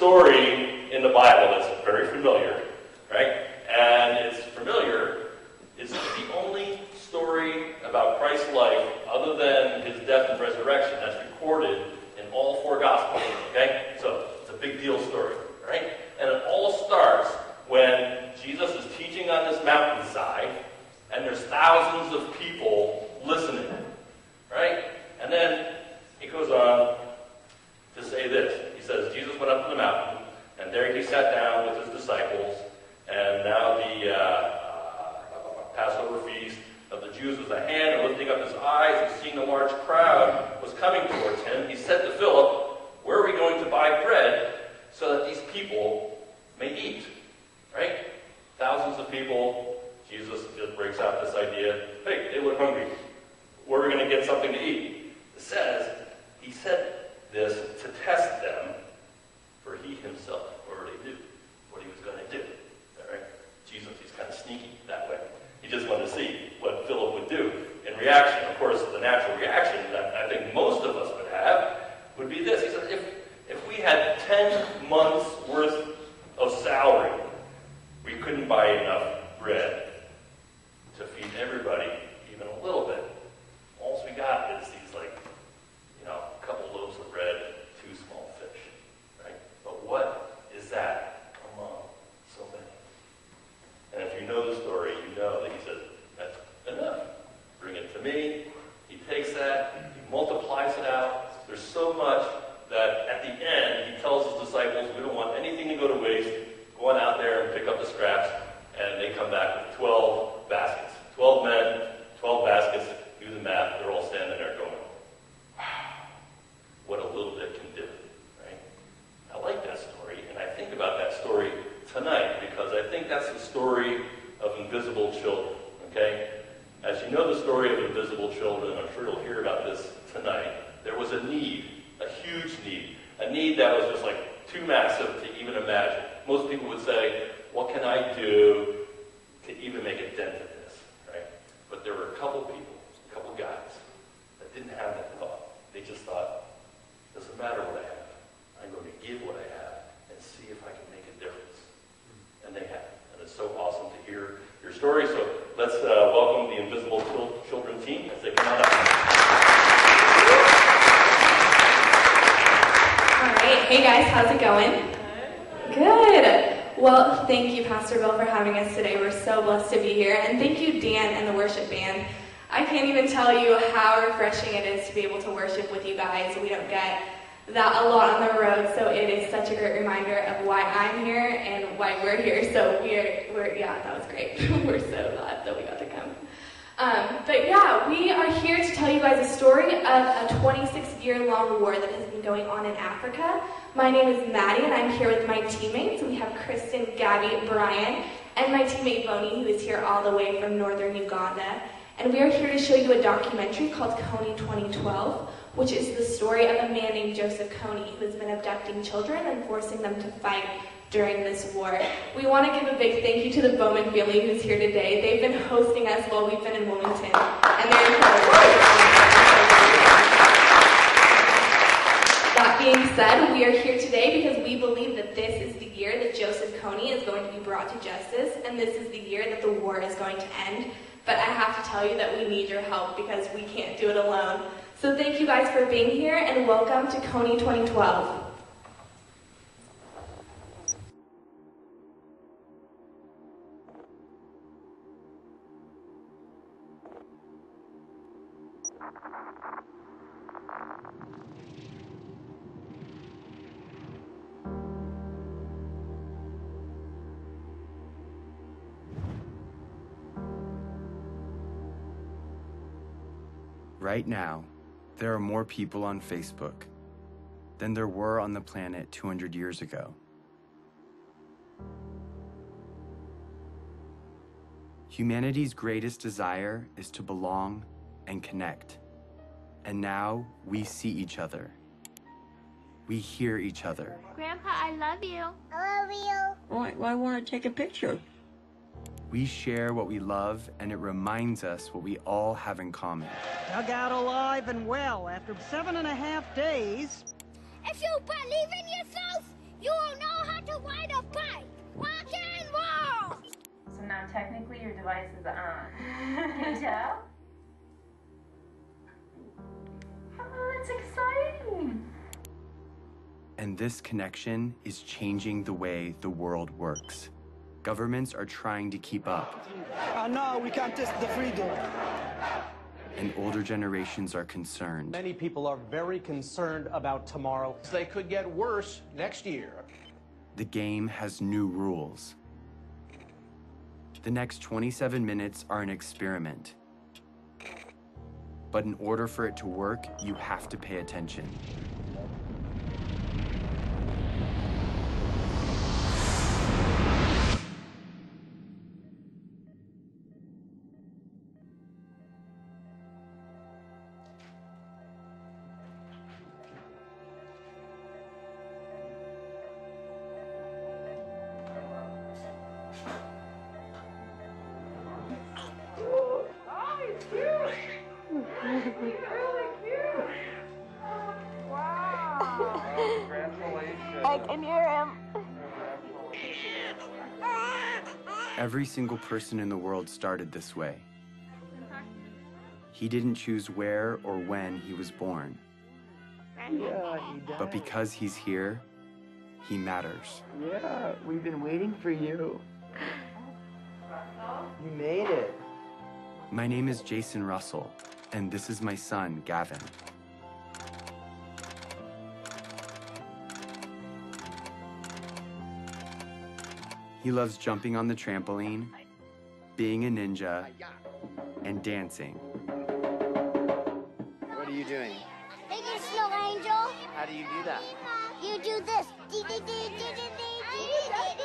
story in the Bible that's very familiar, right? And it's familiar. It's the only story about Christ's life, other than his death and resurrection, that's recorded in all four Gospels, okay? So it's a big deal story, right? And it all starts when Jesus is teaching on this mountainside, and there's thousands of people listening, right? And then he goes on to say this. He says, Jesus went up to the mountain, and there he sat down with his disciples, and now the Passover feast of the Jews was at hand, and lifting up his eyes and seeing a large crowd was coming towards him, he said to Philip, where are we going to buy bread so that these people may eat? Right? Thousands of people. Jesus just breaks out this idea, hey, they look hungry. Where are we going to get something to eat? It says, he said this to test them, for he himself already knew what he was going to do. All right? Jesus, he's kind of sneaky that way. He just wanted to see what Philip would do in reaction. Of course, the natural reaction that I think most of us would have would be this. He said, if we had 10 months worth of salary, we couldn't buy enough bread to feed everybody even a little bit. All we got is these, a couple loaves of bread, 2 small fish, right? But what is that among so many? And if you know the story, you know that he said, that's enough. Bring it to me. He takes that, he multiplies it out. There's so much that at the end, he tells his disciples, we don't want anything to go to waste. Go on out there and pick up the scraps. And they come back with 12 baskets. 12 men, 12 baskets. Do the math. They're all standing there going, wow, what a little bit can do, right? I like that story, and I think about that story tonight because I think that's the story of invisible children, okay? As you know the story of invisible children, I'm sure you'll hear about this tonight. There was a need, a huge need, a need that was just too massive to even imagine. Most people would say, what can I do to even make a dent in this, right? But there were a couple people, a couple guys, that didn't have that thought. They just thought, doesn't matter what I have. I'm going to give what I have and see if I can make a difference. And they have. And it's so awesome to hear your story. So let's welcome the Invisible Children team as they come on up. All right. Hey guys, how's it going? Good. Well, thank you, Pastor Bill, for having us today. We're so blessed to be here. And thank you, Dan and the worship band. I can't even tell you how refreshing it is to be able to worship with you guys. We don't get that a lot on the road, so it is such a great reminder of why I'm here and why we're here. So yeah, that was great. We're so glad that we got to come. But yeah, we are here to tell you guys a story of a 26-year-long war that has been going on in Africa. My name is Maddie, and I'm here with my teammates. We have Kristen, Gabby, Brian, and my teammate Bony, who is here all the way from northern Uganda. And we are here to show you a documentary called KONY 2012, which is the story of a man named Joseph KONY who has been abducting children and forcing them to fight during this war. We want to give a big thank you to the Bowman family who's here today. They've been hosting us while we've been in Wilmington, and they're incredible. That being said, we are here today because we believe that this is the year that Joseph KONY is going to be brought to justice, and this is the year that the war is going to end. But I have to tell you that we need your help because we can't do it alone. So thank you guys for being here, and welcome to KONY 2012. Right now, there are more people on Facebook than there were on the planet 200 years ago. Humanity's greatest desire is to belong and connect. And now we see each other. We hear each other. Grandpa, I love you. I love you. Well, I want to take a picture. We share what we love, and it reminds us what we all have in common. Dug out alive and well after 7.5 days. If you believe in yourself, You will know how to ride a bike. Rock and roll! So now technically your device is on. Can you tell? Oh, that's exciting! And this connection is changing the way the world works. Governments are trying to keep up. No, we can't test the freedom. And older generations are concerned. Many people are very concerned about tomorrow. They could get worse next year. The game has new rules. The next 27 minutes are an experiment. But in order for it to work, you have to pay attention. I can hear him. Every single person in the world started this way. He didn't choose where or when he was born. Yeah, he does. But because he's here, he matters. Yeah, we've been waiting for you. You made it. My name is Jason Russell, and this is my son, Gavin. He loves jumping on the trampoline, being a ninja, and dancing. What are you doing? Make a snow angel. How do you do that? You do this.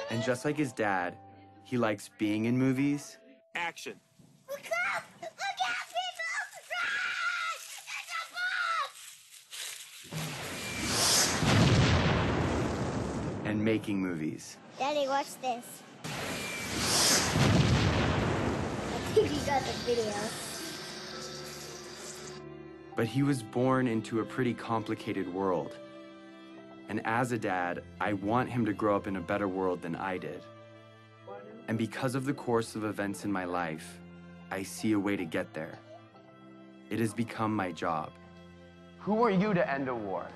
And just like his dad, he likes being in movies. Action. Look out! Look out, people! Run! It's a bomb! And making movies. Daddy, watch this. I think you got the video. But he was born into a pretty complicated world. And as a dad, I want him to grow up in a better world than I did. And because of the course of events in my life, I see a way to get there. It has become my job. Who are you to end a war?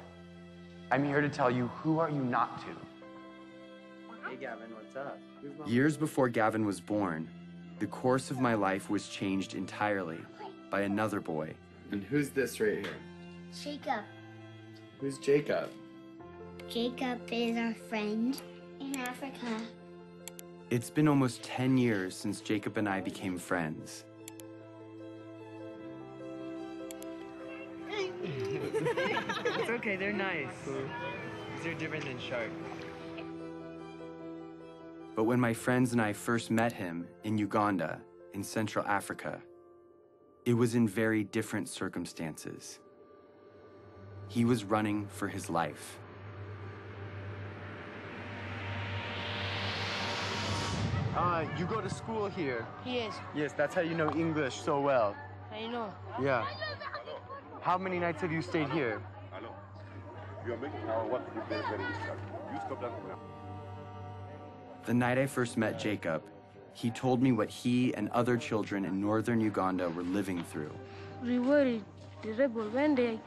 I'm here to tell you, who are you not to? Hey, Gavin, what's up? Years before Gavin was born, the course of my life was changed entirely by another boy. And who's this right here? Jacob. Who's Jacob? Jacob is our friend in Africa. It's been almost 10 years since Jacob and I became friends. It's okay, they're nice. They're different than sharks. But when my friends and I first met him in Uganda, in Central Africa, it was in very different circumstances. He was running for his life. You go to school here. Yes, Yes, that's how you know English so well. I know. Yeah. How many nights have you stayed here? Hello. You are making our work very, very difficult. You stop that now. The night I first met Jacob, he told me what he and other children in northern Uganda were living through. We worried the rebel when they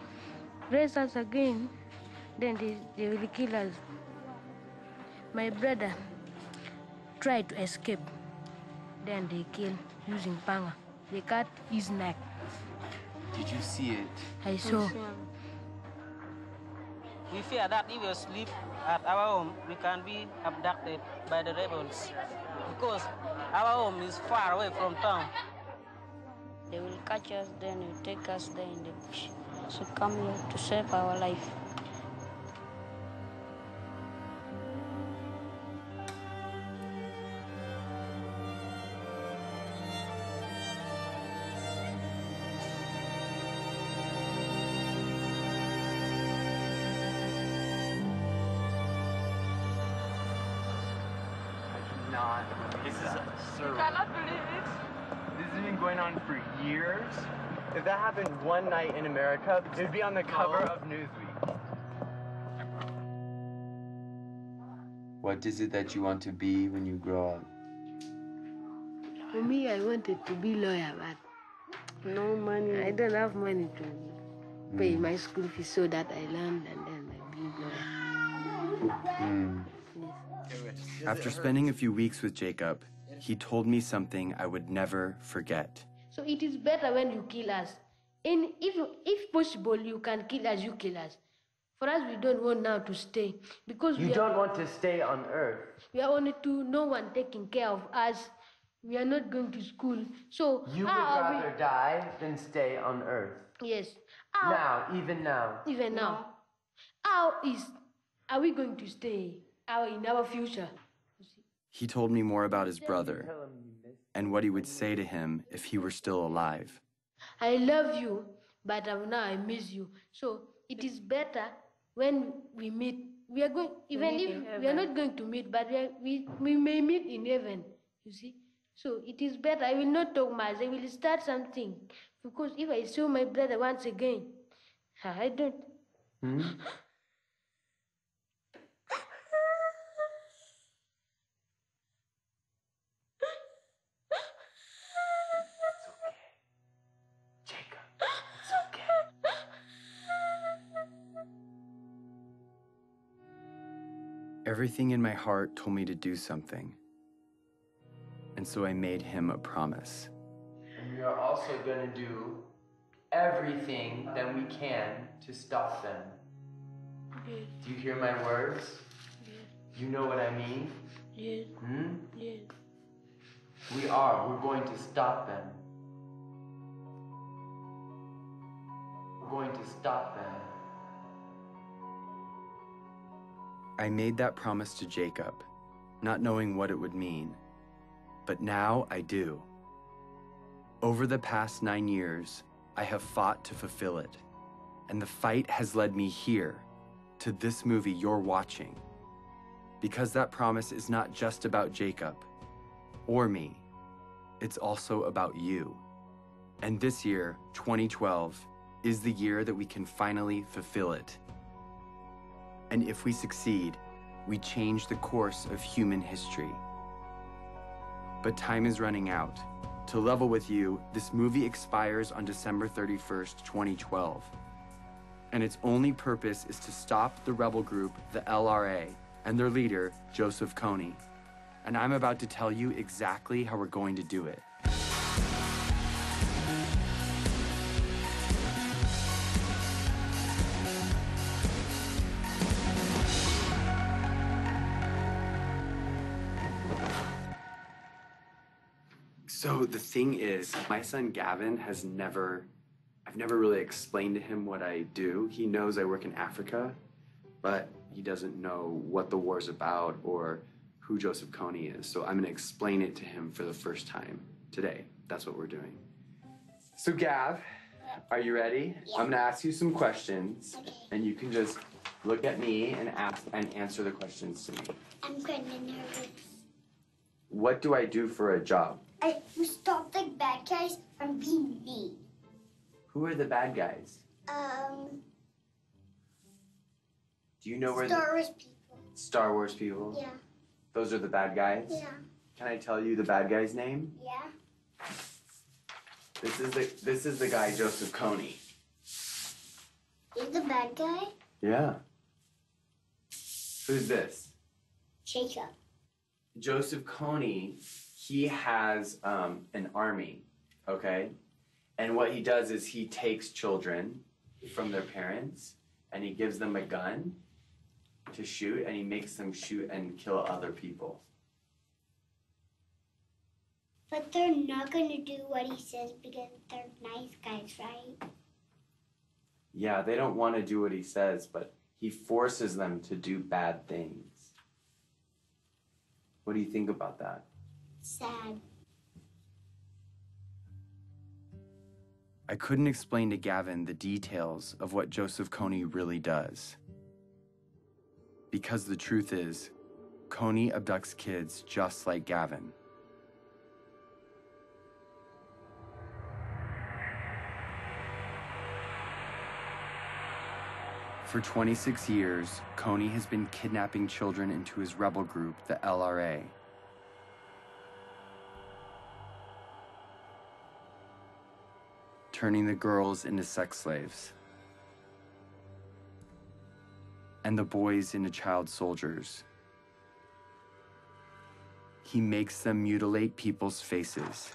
raise us again, then they will kill us. My brother tried to escape. Then they kill using panga. They cut his neck. Did you see it? I saw. We fear that if we sleep at our home, we can be abducted by the rebels because our home is far away from town. They will catch us, then they will take us there in the bush. So come here to save our life. This is surreal. You cannot believe it. This has been going on for years. If that happened one night in America, it would be on the cover of Newsweek. What is it that you want to be when you grow up? For me, I wanted to be lawyer, but no money. I don't have money to pay my school fees, so that I learned and then I be lawyer. Yes. After spending a few weeks with Jacob, he told me something I would never forget. So it is better when you kill us. And if possible, you can kill us, you kill us. For us, we don't want now to stay because you don't want to stay on Earth. We are only two, no one taking care of us. We are not going to school. So you would rather die than stay on Earth. Yes. Even now. Even now. Are we going to stay in our future? He told me more about his brother and what he would say to him if he were still alive. I love you, but now I miss you. So it is better when we meet. We are going, even if we are not going to meet, but we may meet in heaven, you see. So it is better. I will not talk much. I will start something. Because if I saw my brother once again, I don't. Everything in my heart told me to do something. And so I made him a promise. And we are also going to do everything that we can to stop them. Yes. Do you hear my words? Yes. You know what I mean? Yes. Yes. We're going to stop them. We're going to stop them. I made that promise to Jacob, not knowing what it would mean. But now I do. Over the past 9 years, I have fought to fulfill it. And the fight has led me here, to this movie you're watching. Because that promise is not just about Jacob or me. It's also about you. And this year, 2012, is the year that we can finally fulfill it. And if we succeed, we change the course of human history. But time is running out. To level with you, this movie expires on December 31st, 2012. And its only purpose is to stop the rebel group, the LRA, and their leader, Joseph KONY. And I'm about to tell you exactly how we're going to do it. So the thing is, my son Gavin I've never really explained to him what I do. He knows I work in Africa, but he doesn't know what the war's about or who Joseph KONY is. So I'm gonna explain it to him for the first time today. That's what we're doing. So Gav, are you ready? Yeah. I'm gonna ask you some questions, and you can just look at me and ask and answer the questions to me. I'm kind of nervous. What do I do for a job? I stop the bad guys from being mean. Who are the bad guys? Do you know where Star Wars people. Star Wars people? Yeah. Those are the bad guys? Yeah. Can I tell you the bad guy's name? Yeah. This is the guy Joseph KONY. He's the bad guy? Yeah. Who's this? Jacob. Joseph KONY, he has an army, okay? And what he does is he takes children from their parents and he gives them a gun to shoot, and he makes them shoot and kill other people. But they're not going to do what he says because they're nice guys, right? Yeah, they don't want to do what he says, but he forces them to do bad things. What do you think about that? Sad. I couldn't explain to Gavin the details of what Joseph KONY really does. Because the truth is, KONY abducts kids just like Gavin. For 26 years, KONY has been kidnapping children into his rebel group, the LRA. Turning the girls into sex slaves. And the boys into child soldiers. He makes them mutilate people's faces.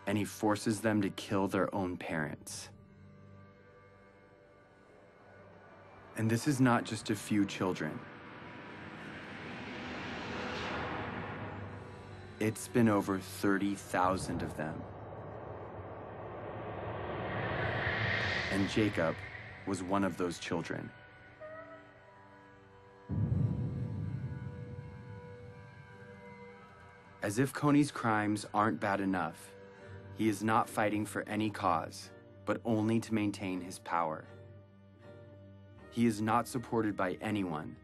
And he forces them to kill their own parents. And this is not just a few children. It's been over 30,000 of them. And Jacob was one of those children. As if KONY's crimes aren't bad enough, he is not fighting for any cause, but only to maintain his power. He is not supported by anyone,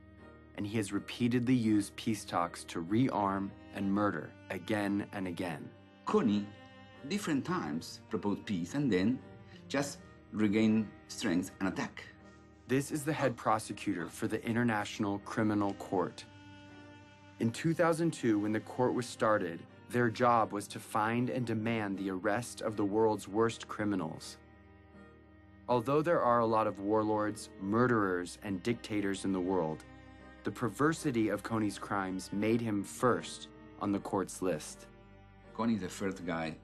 and he has repeatedly used peace talks to rearm and murder again and again. KONY, different times, proposed peace and then just regain strength and attack. This is the head prosecutor for the International Criminal Court. In 2002, when the court was started, their job was to find and demand the arrest of the world's worst criminals. Although there are a lot of warlords, murderers, and dictators in the world, the perversity of KONY's crimes made him first on the court's list. KONY is the first guy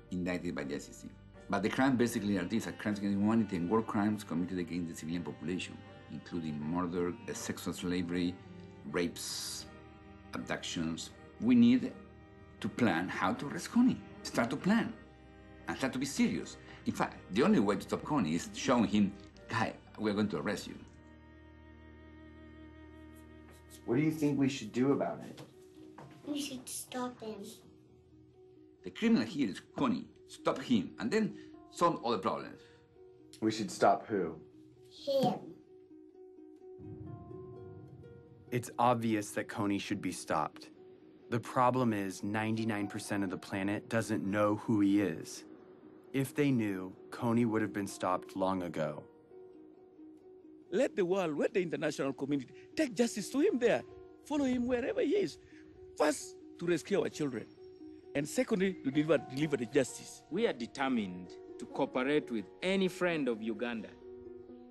indicted by the ICC. But the crime basically are these are crimes against humanity and war crimes committed against the civilian population, including murder, sexual slavery, rapes, abductions. We need to plan how to arrest KONY. Start to plan and start to be serious. In fact, the only way to stop KONY is showing him, guy, we're going to arrest you. What do you think we should do about it? We should stop him. The criminal here is KONY. Stop him and then solve all the problems. We should stop who? Him. It's obvious that KONY should be stopped. The problem is 99% of the planet doesn't know who he is. If they knew, KONY would have been stopped long ago. Let the world, let the international community take justice to him there. Follow him wherever he is. First, to rescue our children. And secondly, to deliver the justice. We are determined to cooperate with any friend of Uganda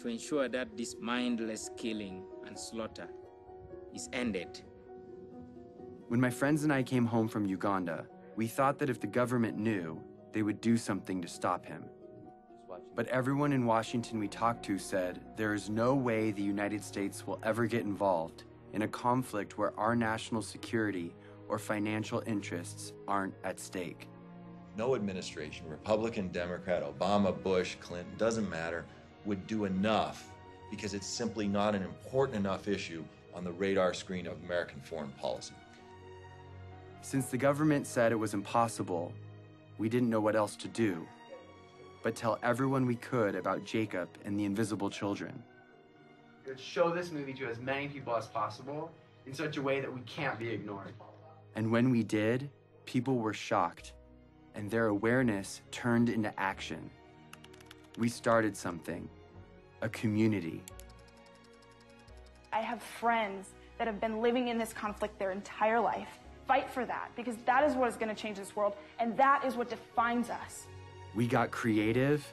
to ensure that this mindless killing and slaughter is ended. When my friends and I came home from Uganda, we thought that if the government knew, they would do something to stop him. But everyone in Washington we talked to said there is no way the United States will ever get involved in a conflict where our national security or financial interests aren't at stake. No administration, Republican, Democrat, Obama, Bush, Clinton, doesn't matter, would do enough because it's simply not an important enough issue on the radar screen of American foreign policy. Since the government said it was impossible, we didn't know what else to do but tell everyone we could about Jacob and the invisible children. Let's show this movie to as many people as possible in such a way that we can't be ignored. And when we did, people were shocked, and their awareness turned into action. We started something, a community. I have friends that have been living in this conflict their entire life. Fight for that, because that is what is going to change this world, and that is what defines us. We got creative,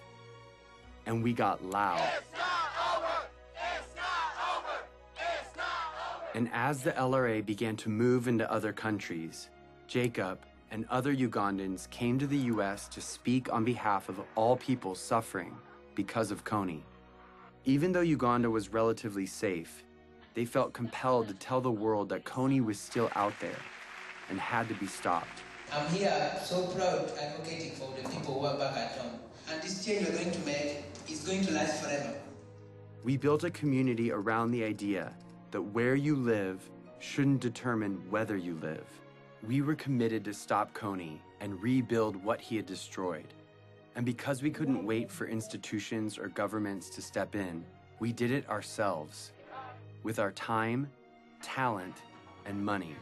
and we got loud. It's not over! It's not over! It's not over! And as the LRA began to move into other countries, Jacob and other Ugandans came to the US to speak on behalf of all people suffering because of KONY. Even though Uganda was relatively safe, they felt compelled to tell the world that KONY was still out there and had to be stopped. I'm here so proud advocating for the people who are back at home. And this change we're going to make is going to last forever. We built a community around the idea that where you live shouldn't determine whether you live. We were committed to stop KONY and rebuild what he had destroyed. And because we couldn't wait for institutions or governments to step in, we did it ourselves, with our time, talent, and money.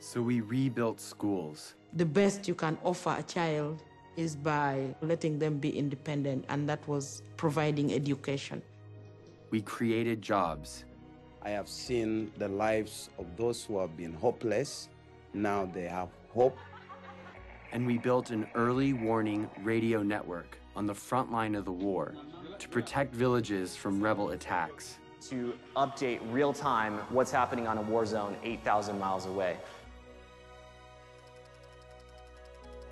So we rebuilt schools. The best you can offer a child is by letting them be independent, and that was providing education. We created jobs. I have seen the lives of those who have been hopeless. Now they have hope. And we built an early warning radio network on the front line of the war to protect villages from rebel attacks. To update real time what's happening on a war zone 8,000 miles away.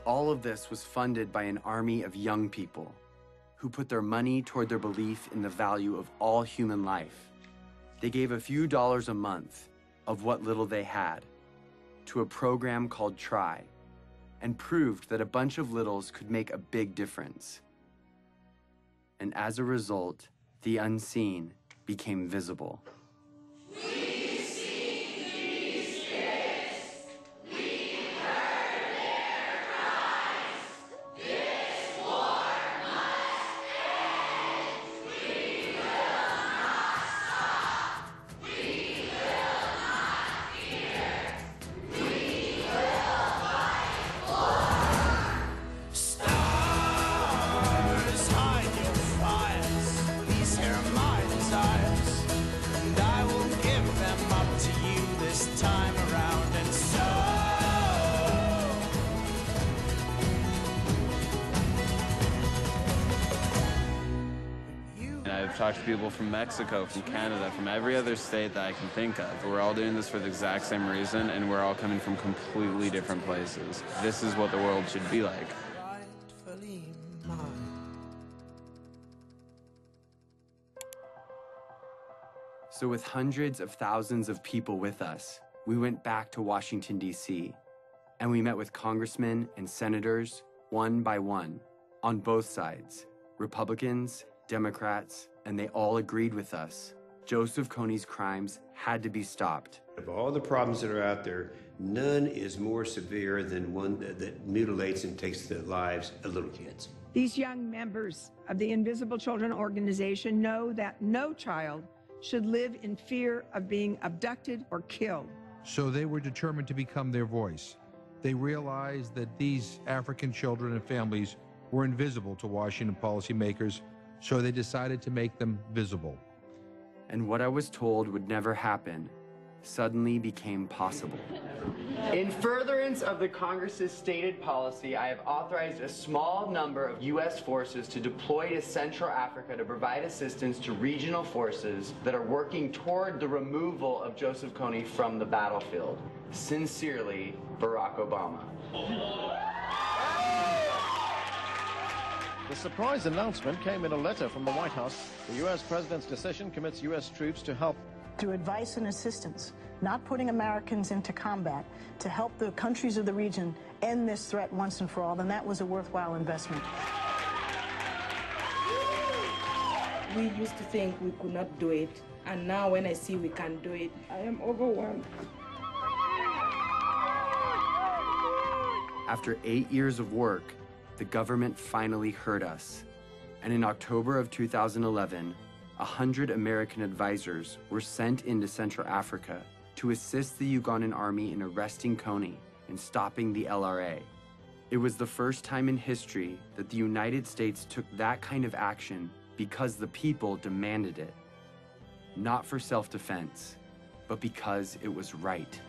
All of this was funded by an army of young people who put their money toward their belief in the value of all human life. They gave a few dollars a month of what little they had to a program called Try, and proved that a bunch of littles could make a big difference. And as a result, the unseen became visible. I've talked to people from Mexico, from Canada, from every other state that I can think of. We're all doing this for the exact same reason, and we're all coming from completely different places. This is what the world should be like. So with hundreds of thousands of people with us, we went back to Washington, D.C., and we met with congressmen and senators, one by one, on both sides, Republicans, Democrats, and they all agreed with us. Joseph Kony's crimes had to be stopped. Of all the problems that are out there, none is more severe than one that mutilates and takes the lives of little kids. These young members of the Invisible Children organization know that no child should live in fear of being abducted or killed. So they were determined to become their voice. They realized that these African children and families were invisible to Washington policymakers, so they decided to make them visible. And what I was told would never happen suddenly became possible. In furtherance of the Congress's stated policy, I have authorized a small number of U.S. forces to deploy to Central Africa to provide assistance to regional forces that are working toward the removal of Joseph Kony from the battlefield. Sincerely, Barack Obama. The surprise announcement came in a letter from the White House. The U.S. president's decision commits U.S. troops to help. Through advice and assistance, not putting Americans into combat, to help the countries of the region end this threat once and for all, then that was a worthwhile investment. We used to think we could not do it, and now when I see we can do it, I am overwhelmed. After 8 years of work, the government finally heard us. And in October of 2011, 100 American advisors were sent into Central Africa to assist the Ugandan army in arresting Kony and stopping the LRA. It was the first time in history that the United States took that kind of action because the people demanded it. Not for self-defense, but because it was right.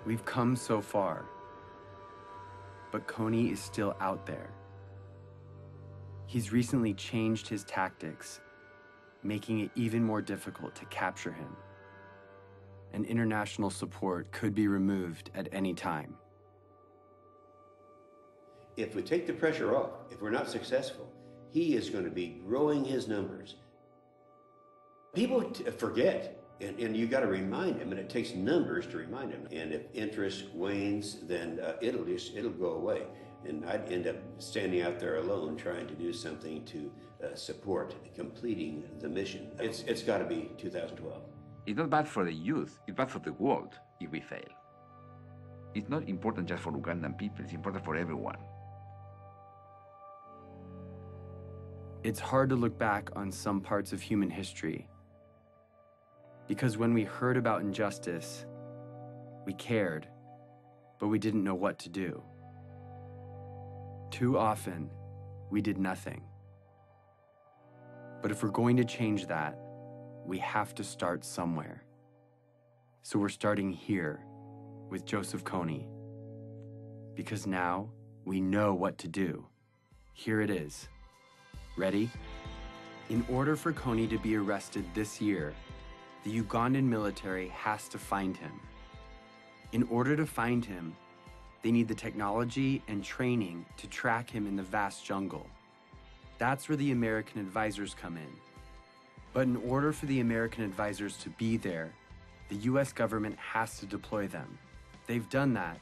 We've come so far, but Kony is still out there. He's recently changed his tactics, making it even more difficult to capture him. And international support could be removed at any time. If we take the pressure off, if we're not successful, he is going to be growing his numbers. People forget. And you got to remind him, and it takes numbers to remind him. And if interest wanes, then it'll go away. And I'd end up standing out there alone trying to do something to support completing the mission. It's got to be 2012. It's not bad for the youth, it's bad for the world if we fail. It's not important just for Ugandan people, it's important for everyone. It's hard to look back on some parts of human history, because when we heard about injustice, we cared, but we didn't know what to do. Too often, we did nothing. But if we're going to change that, we have to start somewhere. So we're starting here with Joseph KONY, because now we know what to do. Here it is. Ready? In order for KONY to be arrested this year, the Ugandan military has to find him. In order to find him, they need the technology and training to track him in the vast jungle. That's where the American advisors come in. But in order for the American advisors to be there, the US government has to deploy them. They've done that,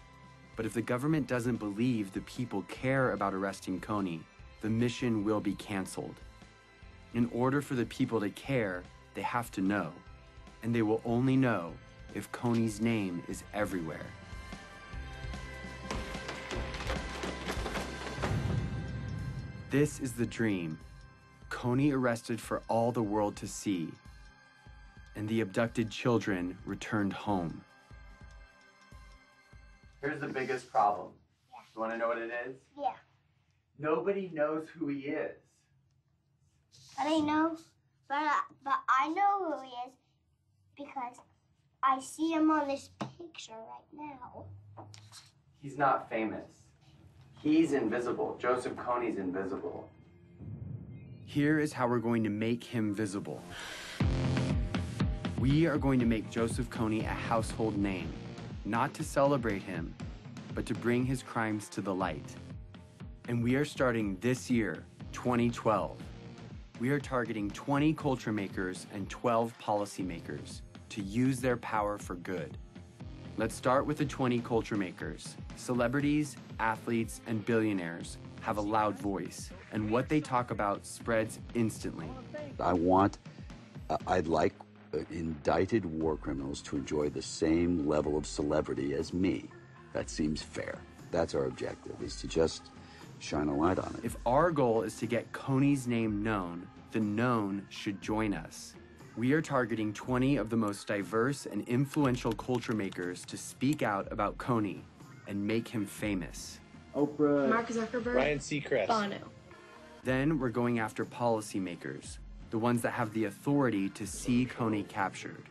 but if the government doesn't believe the people care about arresting KONY, the mission will be canceled. In order for the people to care, they have to know, and they will only know if KONY's name is everywhere. This is the dream. KONY arrested for all the world to see, and the abducted children returned home. Here's the biggest problem. You want to know what it is? Yeah. Nobody knows who he is. But I know who he is because I see him on this picture right now. He's not famous. He's invisible. Joseph KONY's invisible. Here is how we're going to make him visible. We are going to make Joseph KONY a household name, not to celebrate him, but to bring his crimes to the light. And we are starting this year, 2012. We are targeting 20 culture makers and 12 policymakers to use their power for good. Let's start with the 20 culture makers. Celebrities, athletes, and billionaires have a loud voice, and what they talk about spreads instantly. I'd like indicted war criminals to enjoy the same level of celebrity as me. That seems fair. That's our objective, is to just shine a light on it. If our goal is to get KONY's name known, the known should join us. We are targeting 20 of the most diverse and influential culture makers to speak out about KONY and make him famous. Oprah, Mark Zuckerberg, Ryan Seacrest, Bono. Then we're going after policymakers, the ones that have the authority to see KONY captured.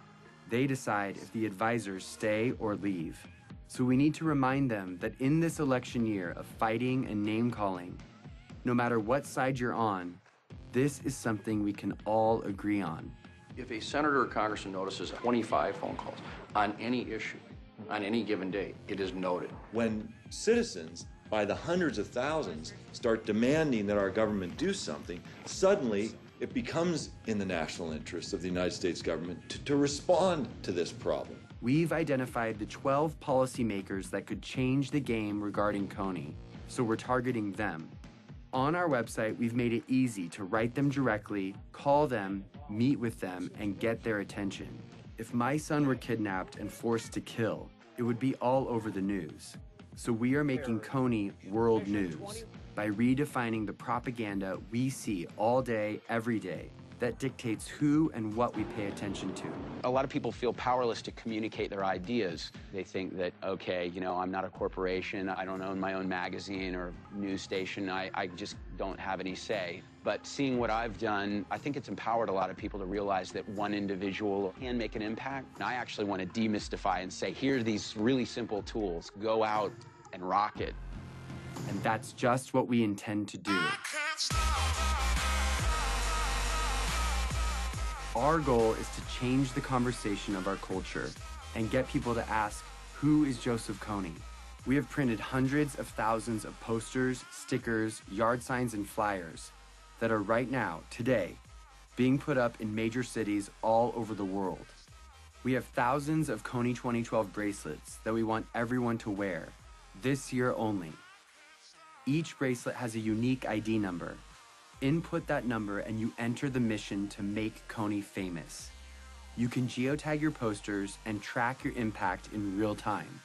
They decide if the advisors stay or leave. So we need to remind them that in this election year of fighting and name-calling, no matter what side you're on, this is something we can all agree on. If a senator or congressman notices 25 phone calls on any issue, on any given day, it is noted. When citizens, by the hundreds of thousands, start demanding that our government do something, suddenly it becomes in the national interest of the United States government to respond to this problem. We've identified the 12 policymakers that could change the game regarding KONY, so we're targeting them. On our website, we've made it easy to write them directly, call them, meet with them, and get their attention. If my son were kidnapped and forced to kill, it would be all over the news. So we are making KONY world news by redefining the propaganda we see all day, every day, that dictates who and what we pay attention to. A lot of people feel powerless to communicate their ideas. They think that, okay, you know, I'm not a corporation, I don't own my own magazine or news station, I just don't have any say. But seeing what I've done, I think it's empowered a lot of people to realize that one individual can make an impact. And I actually want to demystify and say, here are these really simple tools, go out and rock it. And that's just what we intend to do. Our goal is to change the conversation of our culture and get people to ask, who is Joseph KONY? We have printed hundreds of thousands of posters, stickers, yard signs, and flyers that are right now, today, being put up in major cities all over the world. We have thousands of KONY 2012 bracelets that we want everyone to wear, this year only. Each bracelet has a unique ID number. Input that number and you enter the mission to make KONY famous. You can geotag your posters and track your impact in real time.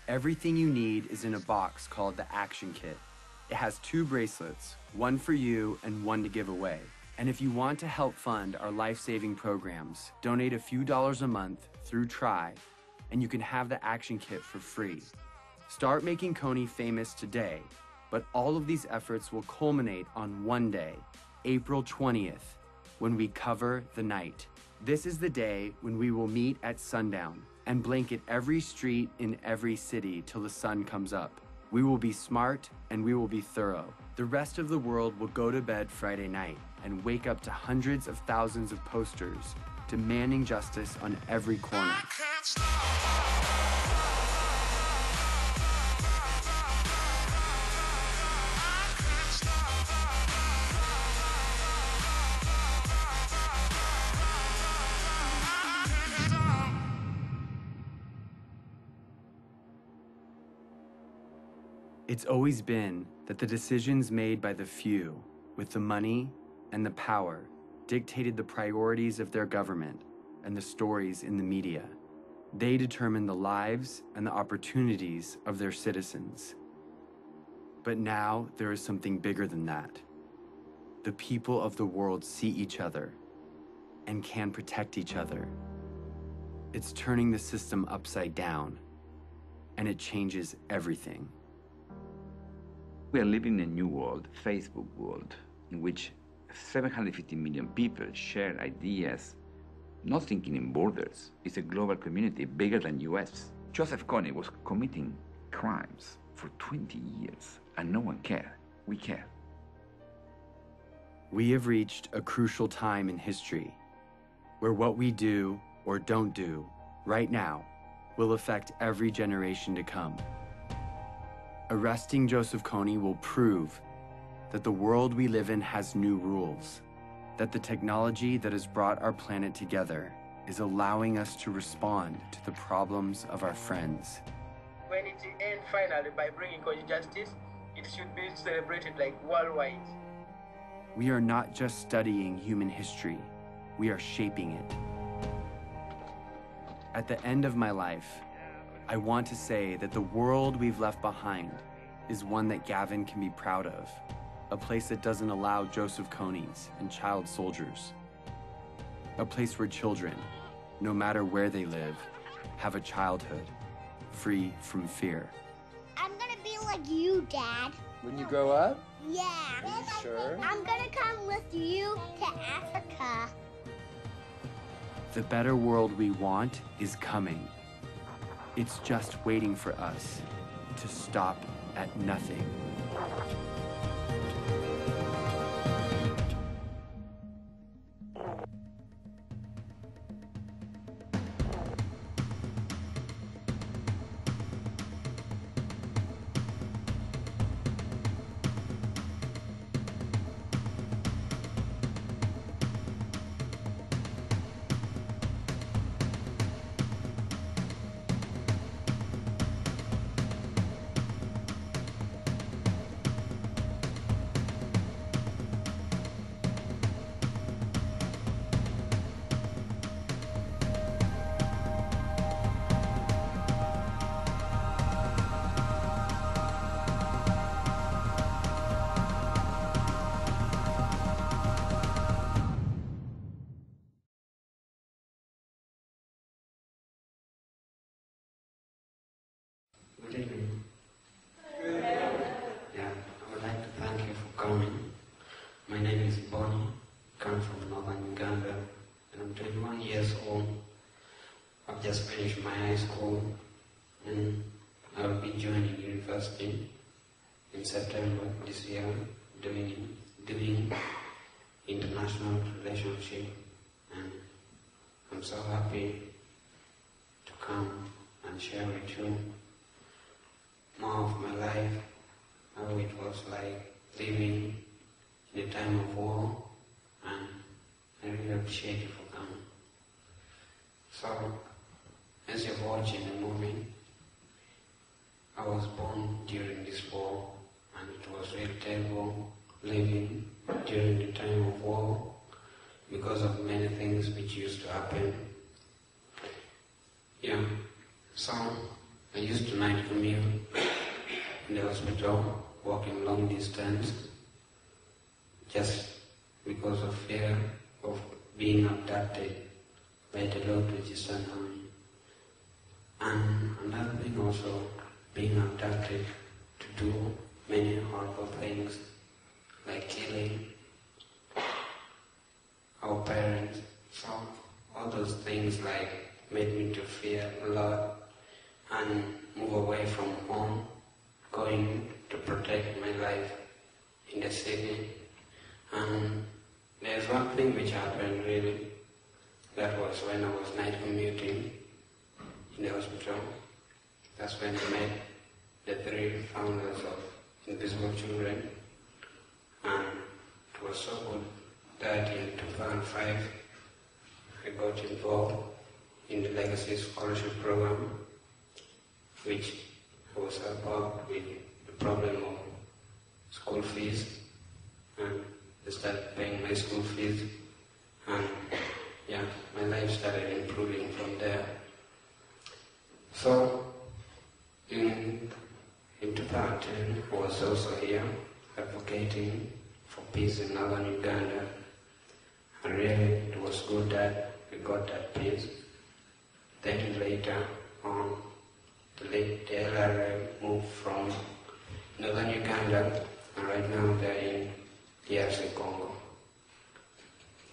Everything you need is in a box called the Action Kit. It has 2 bracelets, one for you and one to give away. And if you want to help fund our life-saving programs, donate a few dollars a month through Try, and you can have the Action Kit for free. Start making KONY famous today, but all of these efforts will culminate on one day, April 20th, when we cover the night. This is the day when we will meet at sundown and blanket every street in every city till the sun comes up. We will be smart and we will be thorough. The rest of the world will go to bed Friday night and wake up to hundreds of thousands of posters demanding justice on every corner. It's always been that the decisions made by the few, with the money and the power, dictated the priorities of their government and the stories in the media. They determine the lives and the opportunities of their citizens. But now there is something bigger than that. The people of the world see each other and can protect each other. It's turning the system upside down, and it changes everything. We are living in a new world, Facebook world, in which 750 million people share ideas, not thinking in borders. It's a global community bigger than US. Joseph KONY was committing crimes for 20 years, and no one cared. We care. We have reached a crucial time in history where what we do or don't do right now will affect every generation to come. Arresting Joseph KONY will prove that the world we live in has new rules, that the technology that has brought our planet together is allowing us to respond to the problems of our friends. When it ends finally by bringing KONY justice, it should be celebrated like worldwide. We are not just studying human history, we are shaping it. At the end of my life, I want to say that the world we've left behind is one that Gavin can be proud of, a place that doesn't allow Joseph KONYs and child soldiers, a place where children, no matter where they live, have a childhood free from fear. I'm gonna be like you, Dad. When you grow up? Yeah. Are you sure? I'm gonna come with you to Africa. The better world we want is coming. It's just waiting for us to stop at nothing. Good evening. Yeah, I would like to thank you for coming. My name is Bony, come from northern Uganda, and I'm 21 years old. I've just finished my high school, and I'll be joining university in September this year, doing international relationship, and I'm so happy to come and share with you more of my life, how it was like living in a time of war, and I really appreciate you for coming. So, as you're watching the movie, I was born during this war, and comfortable living during the time of war because of many things which used to happen. Yeah, so I used to night commute in the hospital, walking long distance, just because of fear of being abducted by the Lord, which is unknown. And another thing also, being abducted to do many horrible things, like killing our parents. So all those things made me to fear a lot and move away from home, going to protect my life in the city. And there's one thing which happened really, that was when I was night commuting in the hospital. That's when I met the three founders of Invisible Children, and it was so good that in 2005 I got involved in the Legacy Scholarship Program, which was about with the problem of school fees, and I started paying my school fees, and yeah, my life started improving from there. So in 2010, I was also here advocating for peace in northern Uganda, and really it was good that we got that peace. Then later on, the LRA moved from northern Uganda, and right now they're in DRC Congo,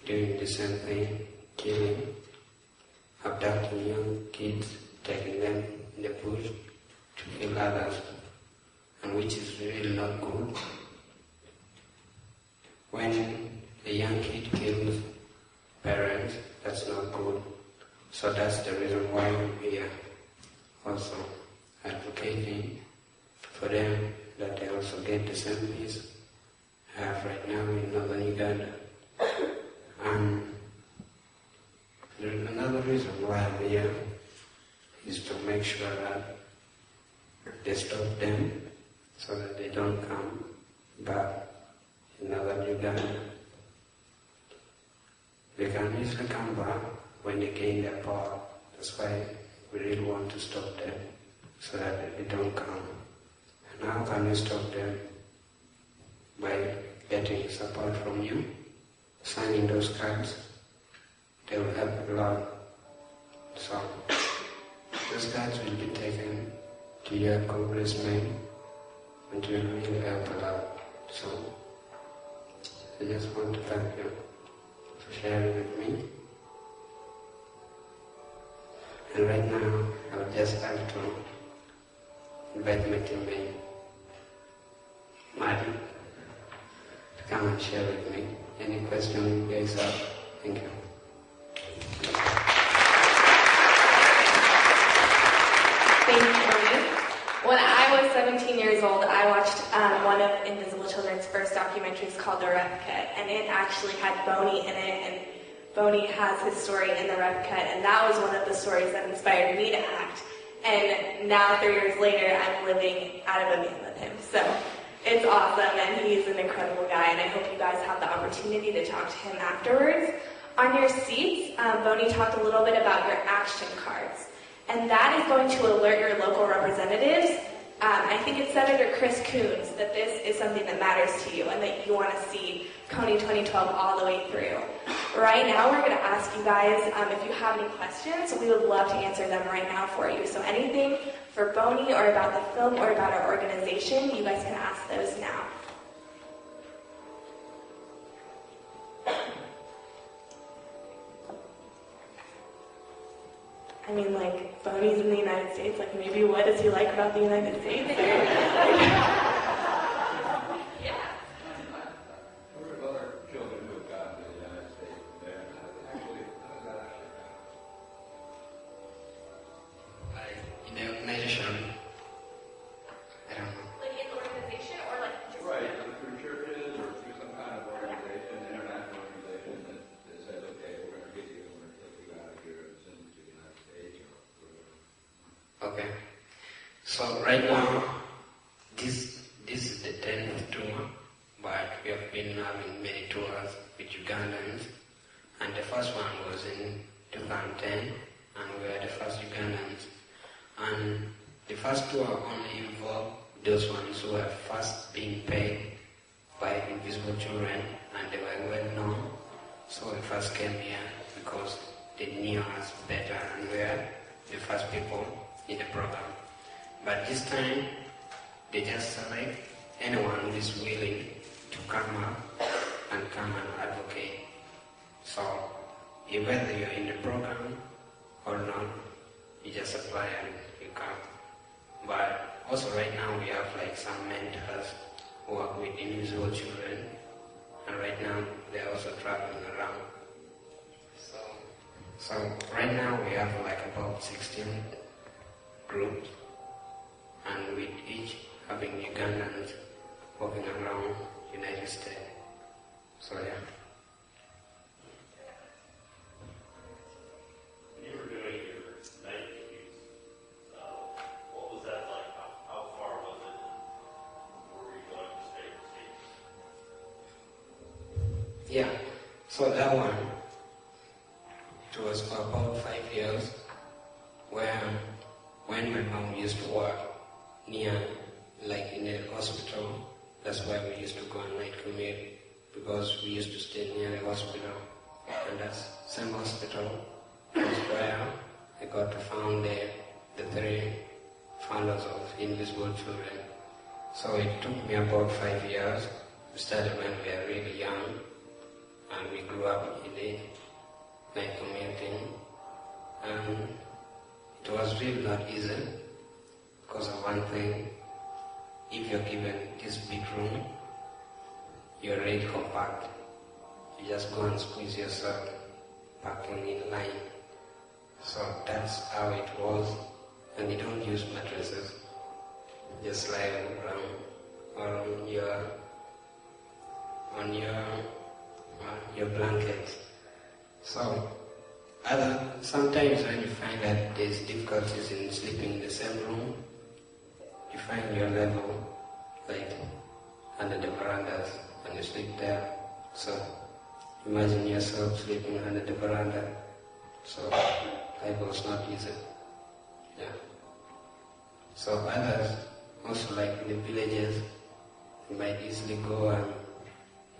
doing the same thing, killing, abducting young kids, taking them in the bush to kill others, and which is really not good. When a young kid kills parents, that's not good. So that's the reason why I'm here, also advocating for them that they also get the same peace I have right now in northern Uganda. And another reason why I'm here is to make sure that they stop them so that they don't come back in northern Uganda. They can easily come back when they gain their power. That's why we really want to stop them so that they don't come. And how can we stop them? By getting support from you, signing those cards. They will help a lot. So those cards will be taken to your congressman and will really help a lot. So I just want to thank you for sharing with me. And right now, I would just like to invite my teammate, Mari, to come and share with me any question you guys have. Thank you. Thank you, Bony. When I was 17 years old, I watched one of Invisible Children's first documentaries called The Rep Cut, and it actually had Bony in it, and Bony has his story in The Rep Cut, and that was one of the stories that inspired me to act. And now, 3 years later, I'm living out of a van with him. So it's awesome, and he's an incredible guy, and I hope you guys have the opportunity to talk to him afterwards. On your seats, Bony talked a little bit about your action cards, and that is going to alert your local representatives. I think it's Senator Chris Coons that this is something that matters to you and that you want to see KONY 2012 all the way through. Right now, we're going to ask you guys if you have any questions. We would love to answer them right now for you. So anything for Bony or about the film or about our organization, you guys can ask those now. I mean, like, Bony's in the United States, like, maybe what does he like about the United States? In the organization, I don't know. Like in the organization or like just... Right, through churches or through some kind of organization, international organization that says, okay, we're going to get you, we're going to take you out of here and send you to the United States or whatever. Okay. So right now, this is the 10th tour having many tours with Ugandans, and the first one was in 2010, and we were the first Ugandans. And the first tour only involved those ones who were first being paid by Invisible Children, and they were well known. So we first came here because they knew us better and we were the first people in the program. But this time, they just select anyone who is willing to come up and come and advocate. So whether you're in the program or not, you just apply and you come. But also right now we have like some mentors who work with Invisible Children, and right now they're also traveling around. So right now we have like about 16 groups, and with each having Ugandans walking around United States. So yeah. When you were doing your night commutes, what was that like? How far was it? And where were you going to stay for states? Yeah, so that one, it was for about 5 years, where when my mom used to work near, like in the hospital, that's why we used to go on night commute, because we used to stay near the hospital, and that's same hospital was where I got to found the 3 founders of Invisible Children. So it took me about 5 years. We started when we were really young, and we grew up in the night commuting, and it was really not easy because of one thing. If you're given this big room, you're really compact. You just go and squeeze yourself, parking in line. So that's how it was, and you don't use mattresses. You just lie on the ground or on your blankets. So sometimes when you find that there's difficulties in sleeping in the same room, you find your level like under the verandas and you sleep there. So imagine yourself sleeping under the veranda. So life was not easy. Yeah. So others also, like in the villages, you might easily go and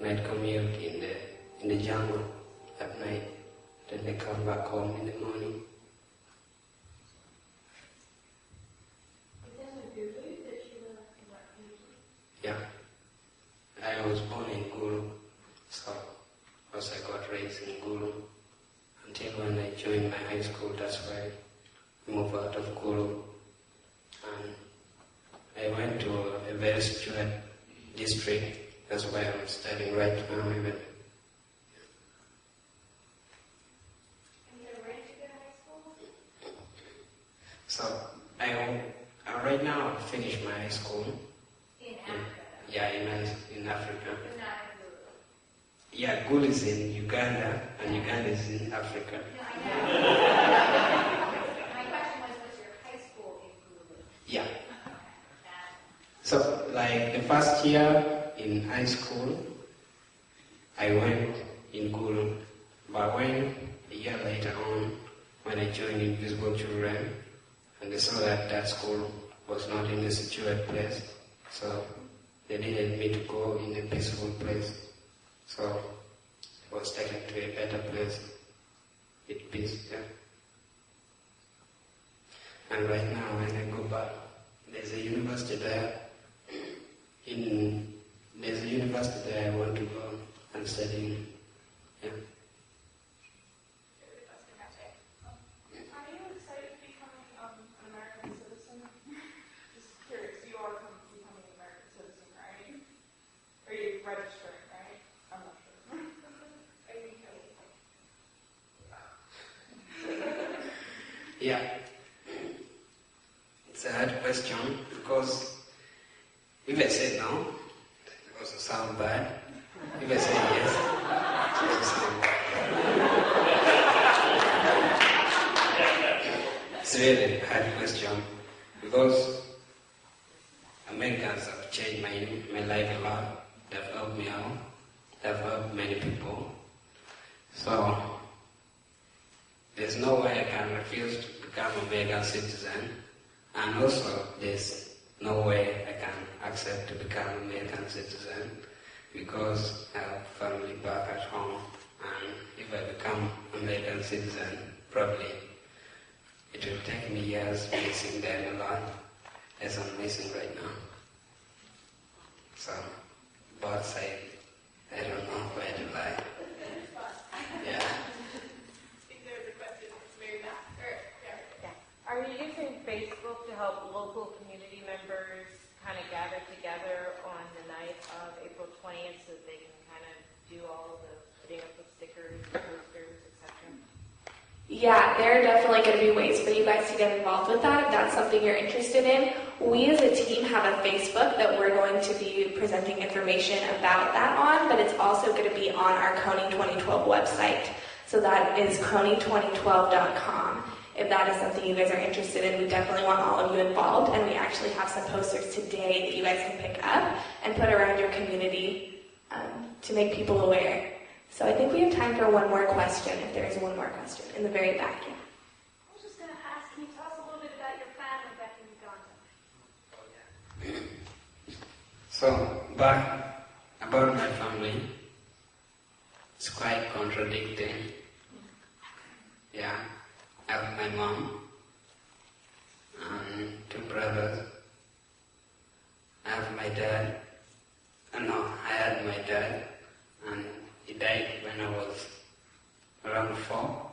night commute in the jungle at night. Then they come back home in the morning. Yeah. I was born in Gulu, so also I got raised in Gulu until when I joined my high school. That's why I moved out of Gulu, and I went to a very strict district. That's why I'm studying right now even. So right now I finished my high school. In Africa? Yeah, in Africa. But not in Gulu? Yeah, Gulu is in Uganda, and Uganda is in Africa. No, I know. My question was your high school in Gulu? Yeah. So, like the first year in high school, I went in Gulu. But when, a year later on, when I joined Invisible Children, and they saw that that school was not in a secure place, so they needed me to go in a peaceful place. So I was taken to a better place with peace. Yeah. And right now, when I go back, there's a university there. There's a university there I want to go and study in. Yeah. Yeah, it's a hard question because if I say no, it also sound bad. If I say yes, it also sound bad. It's really a hard question because Americans have changed my life a lot. They've helped me out. have helped many people. So there's no way I can refuse to become an American citizen, and also there's no way I can accept to become an American citizen because I have family back at home, and if I become an American citizen, probably it will take me years missing them a lot, as I'm missing right now. So, both sides, I don't know where to lie. Yeah. Are you using Facebook to help local community members kind of gather together on the night of April 20th so that they can kind of do all of the putting up of stickers, posters, etc.? Yeah, there are definitely going to be ways for you guys to get involved with that if that's something you're interested in. We as a team have a Facebook that we're going to be presenting information about that on, but it's also going to be on our KONY 2012 website. So that is KONY2012.com. If that is something you guys are interested in, we definitely want all of you involved, and we actually have some posters today that you guys can pick up and put around your community to make people aware. So I think we have time for one more question, if there is one more question, in the very back here. I was just going to ask, can you tell us a little bit about your family back in Uganda? So, back about my family, it's quite contradicting. Yeah. I have my mom and 2 brothers. I have my dad. I had my dad, and he died when I was around 4.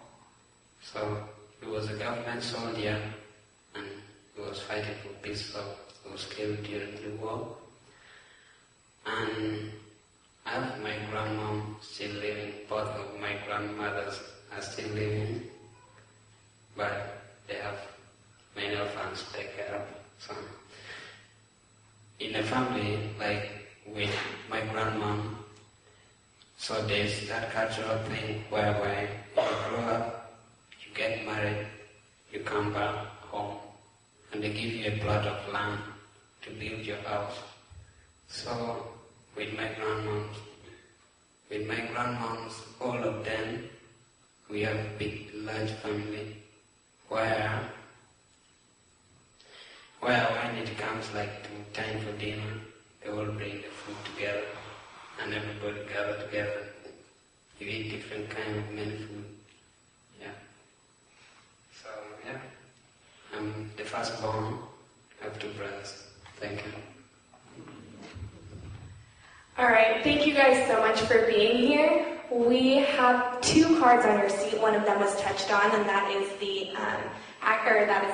So he was a government soldier, and he was fighting for peace, so he was killed during the war. And I have my grandmom still living. Both of my grandmothers are still living. But they have many orphans to take care of. So, in a family, like with my grandmom, so there's that cultural thing whereby you grow up, you get married, you come back home, and they give you a plot of land to build your house. So, with my grandmoms, all of them, we have a big, large family. Where when it comes like to time for dinner, they all bring the food together and everybody gather together. You eat different kind of many food. Yeah. So yeah. I'm the firstborn. I have 2 brothers. Thank you. Alright, thank you guys so much for being here. We have 2 cards on your seat. One of them was touched on, and that is the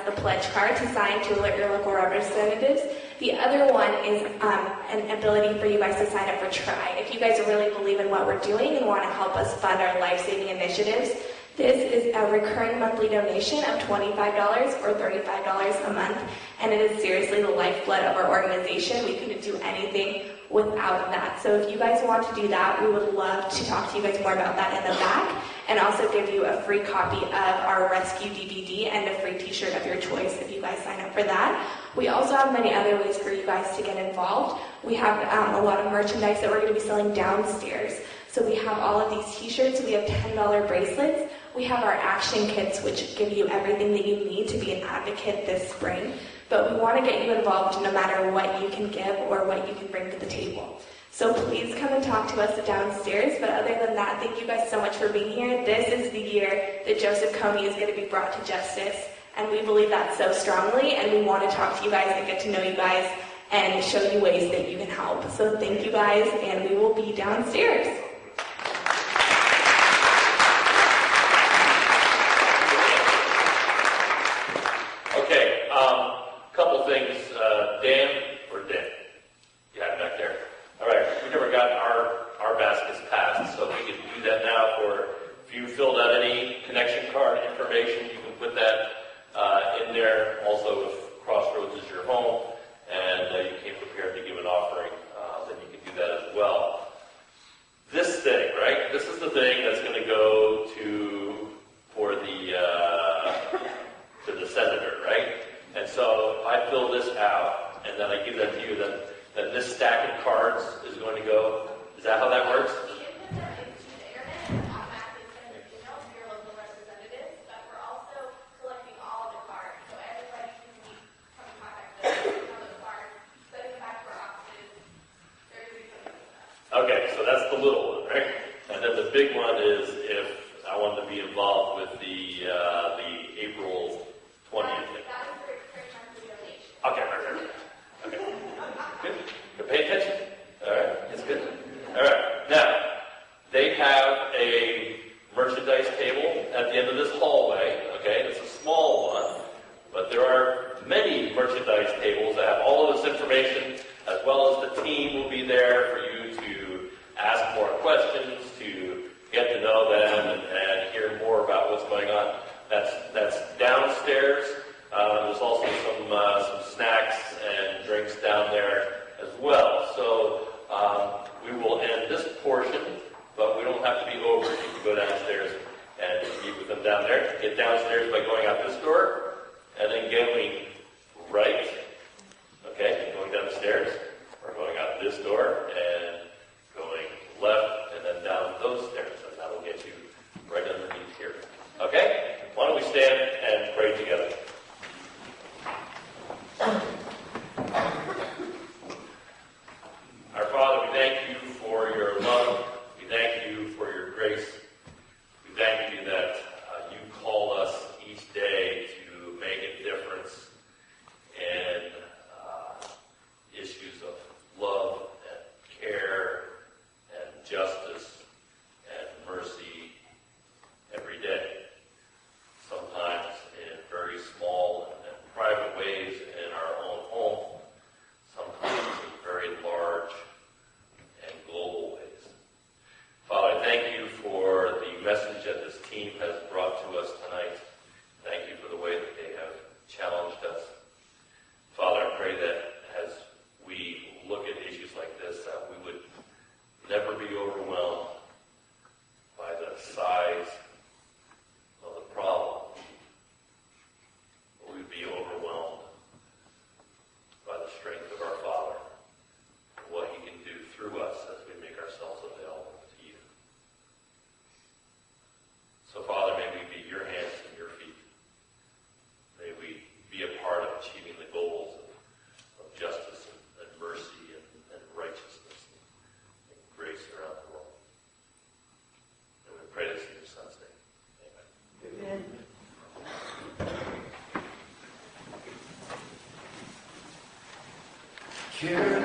the pledge card to sign to alert your local representatives. The other one is an ability for you guys to sign up for TRY. If you guys really believe in what we're doing and want to help us fund our life-saving initiatives, this is a recurring monthly donation of $25 or $35 a month, and it is seriously the lifeblood of our organization. We couldn't do anything without that. So if you guys want to do that, we would love to talk to you guys more about that in the back, and also give you a free copy of our rescue DVD and a free t-shirt of your choice if you guys sign up for that. We also have many other ways for you guys to get involved. We have a lot of merchandise that we're going to be selling downstairs. So we have all of these t-shirts, we have $10 bracelets, we have our action kits, which give you everything that you need to be an advocate this spring. But we want to get you involved no matter what you can give or what you can bring to the table. So please come and talk to us downstairs. But other than that, thank you guys so much for being here. This is the year that Joseph KONY is going to be brought to justice. And we believe that so strongly. And we want to talk to you guys and get to know you guys and show you ways that you can help. So thank you guys, and we will be downstairs. Okay, couple things. Dan or Dan? Yeah, back there. All right, we never got our baskets passed, so we can do that now. For if you filled out any connection card information, you can put that in there. Also, if Crossroads is your home and you came prepared to give an offering, then you can do that as well. This that's the little one, right? And then the big one is if I wanted to be involved with the April 20th. Okay, right. Okay. Good. Good. Pay attention. All right. It's good. All right. Now, they have a merchandise table at the end of this hallway. Okay, it's a small one, but there are many merchandise tables that have all of this information, as well as the team will be there for you to ask more questions, to get to know them, and hear more about what's going on. That's downstairs. There's also some snacks and drinks down there as well. So we will end this portion, but we don't have to be over. You can go downstairs and meet with them down there. Get downstairs by going out this door, and then going right, okay, going down the stairs, or going out this door, and going left, and then down those stairs, and that will get you right underneath here. Okay? Why don't we stand and pray together? Our Father, we thank you for your love. We thank you for your grace. We thank you that you call us each day to make a difference in issues of love and care and justice and mercy every day. Sometimes in very small and private ways in our own home, sometimes in very large and global ways. Father, I thank you for the message that this team has brought to us tonight. Thank you for the way that they have challenged us. Father, I pray that as we look at issues like this, that we would never be overwhelmed by the size of the problem. But we'd be overwhelmed by the strength of our Father and what He can do through us as we make ourselves available to you. So, Father, may we be your hands and your feet. May we be a part of achieving the goals of justice and mercy and righteousness and grace around the world. And we pray this in your Son's name. Amen. Carolina.